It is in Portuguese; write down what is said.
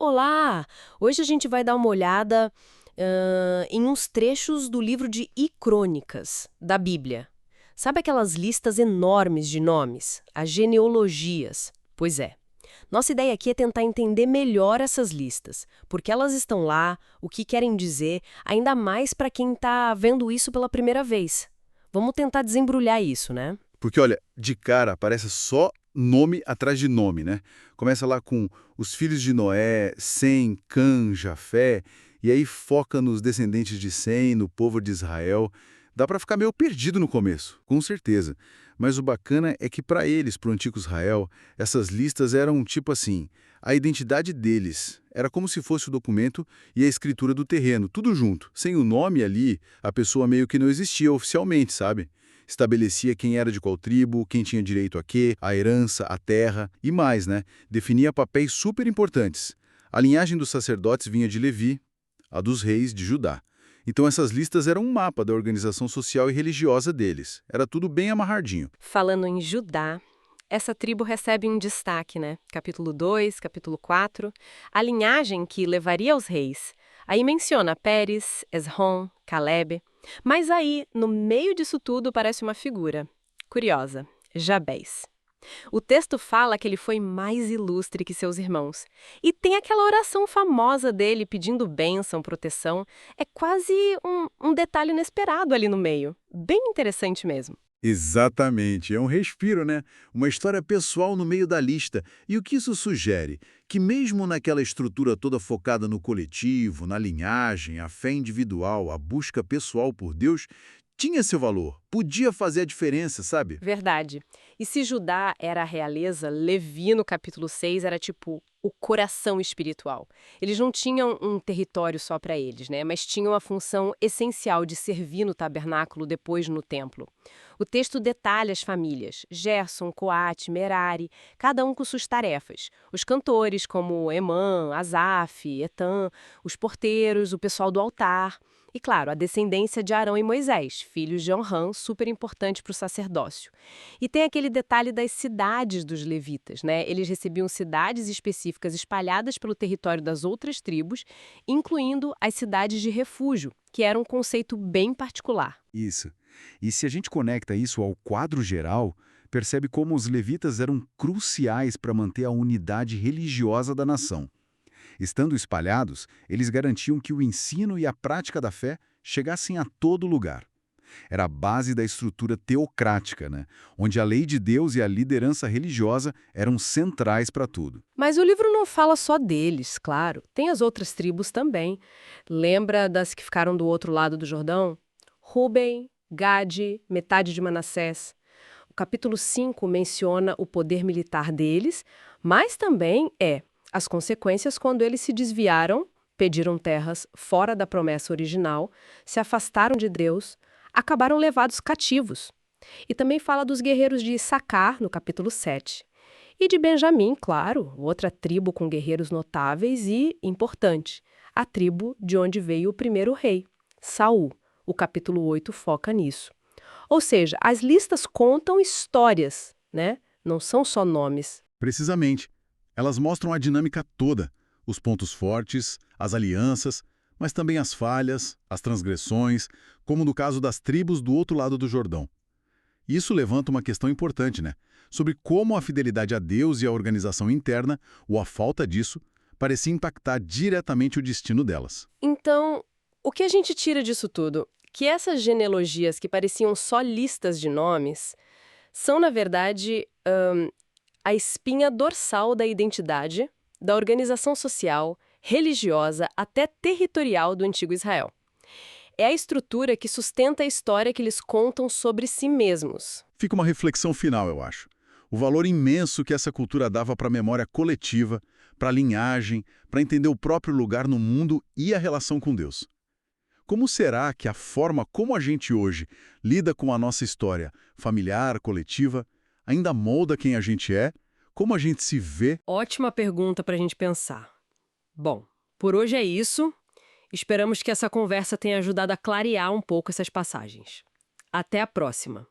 Olá! Hoje a gente vai dar uma olhada em uns trechos do livro de Icrônicas, da Bíblia. Sabe aquelas listas enormes de nomes? As genealogias. Pois é. Nossa ideia aqui é tentar entender melhor essas listas, porque elas estão lá, o que querem dizer, ainda mais para quem está vendo isso pela primeira vez. Vamos tentar desembrulhar isso, né? Porque, olha, de cara aparece só nome atrás de nome, né? Começa lá com os filhos de Noé, Sem, Cã, Jafé, e aí foca nos descendentes de Sem, no povo de Israel. Dá pra ficar meio perdido no começo, com certeza. Mas o bacana é que para eles, pro antigo Israel, essas listas eram tipo assim, a identidade deles. Era como se fosse o documento e a escritura do terreno, tudo junto. Sem o nome ali, a pessoa meio que não existia oficialmente, sabe? Estabelecia quem era de qual tribo, quem tinha direito a quê, a herança, a terra e mais, né? Definia papéis super importantes. A linhagem dos sacerdotes vinha de Levi, a dos reis de Judá. Então essas listas eram um mapa da organização social e religiosa deles. Era tudo bem amarradinho. Falando em Judá, essa tribo recebe um destaque, né? Capítulo 2, capítulo 4, a linhagem que levaria aos reis. Aí menciona Pérez, Esrom, Calebe. Mas aí, no meio disso tudo, aparece uma figura curiosa, Jabés. O texto fala que ele foi mais ilustre que seus irmãos. E tem aquela oração famosa dele pedindo bênção, proteção. É quase um detalhe inesperado ali no meio. Bem interessante mesmo. Exatamente, é um respiro, né? Uma história pessoal no meio da lista. E o que isso sugere? Que mesmo naquela estrutura toda focada no coletivo, na linhagem, a fé individual, a busca pessoal por Deus, tinha seu valor, podia fazer a diferença, sabe? Verdade. E se Judá era a realeza, Levi, no capítulo 6 era tipo o coração espiritual. Eles não tinham um território só para eles, né? Mas tinham a função essencial de servir no tabernáculo, depois no templo. O texto detalha as famílias, Gerson, Coate, Merari, cada um com suas tarefas. Os cantores, como Emã, Asaf, Etan, os porteiros, o pessoal do altar. E, claro, a descendência de Arão e Moisés, filhos de Onrã, super importante para o sacerdócio. E tem aquele detalhe das cidades dos levitas, né? Eles recebiam cidades específicas espalhadas pelo território das outras tribos, incluindo as cidades de refúgio, que era um conceito bem particular. Isso. E se a gente conecta isso ao quadro geral, percebe como os levitas eram cruciais para manter a unidade religiosa da nação. Estando espalhados, eles garantiam que o ensino e a prática da fé chegassem a todo lugar. Era a base da estrutura teocrática, né? Onde a lei de Deus e a liderança religiosa eram centrais para tudo. Mas o livro não fala só deles, claro. Tem as outras tribos também. Lembra das que ficaram do outro lado do Jordão? Ruben, Gade, metade de Manassés. O capítulo 5 menciona o poder militar deles, mas também as consequências quando eles se desviaram, pediram terras fora da promessa original, se afastaram de Deus, acabaram levados cativos. E também fala dos guerreiros de Issacar, no capítulo 7. E de Benjamim, claro, outra tribo com guerreiros notáveis e importante, a tribo de onde veio o primeiro rei, Saul. O capítulo 8 foca nisso. Ou seja, as listas contam histórias, né? Não são só nomes. Precisamente. Elas mostram a dinâmica toda, os pontos fortes, as alianças, mas também as falhas, as transgressões, como no caso das tribos do outro lado do Jordão. Isso levanta uma questão importante, né? Sobre como a fidelidade a Deus e a organização interna, ou a falta disso, parecia impactar diretamente o destino delas. Então, o que a gente tira disso tudo? Que essas genealogias que pareciam só listas de nomes são, na verdade, a espinha dorsal da identidade, da organização social, religiosa, até territorial do antigo Israel. É a estrutura que sustenta a história que eles contam sobre si mesmos. Fica uma reflexão final, eu acho. O valor imenso que essa cultura dava para a memória coletiva, para a linhagem, para entender o próprio lugar no mundo e a relação com Deus. Como será que a forma como a gente hoje lida com a nossa história familiar, coletiva, ainda molda quem a gente é, como a gente se vê? Ótima pergunta para a gente pensar. Bom, por hoje é isso. Esperamos que essa conversa tenha ajudado a clarear um pouco essas passagens. Até a próxima!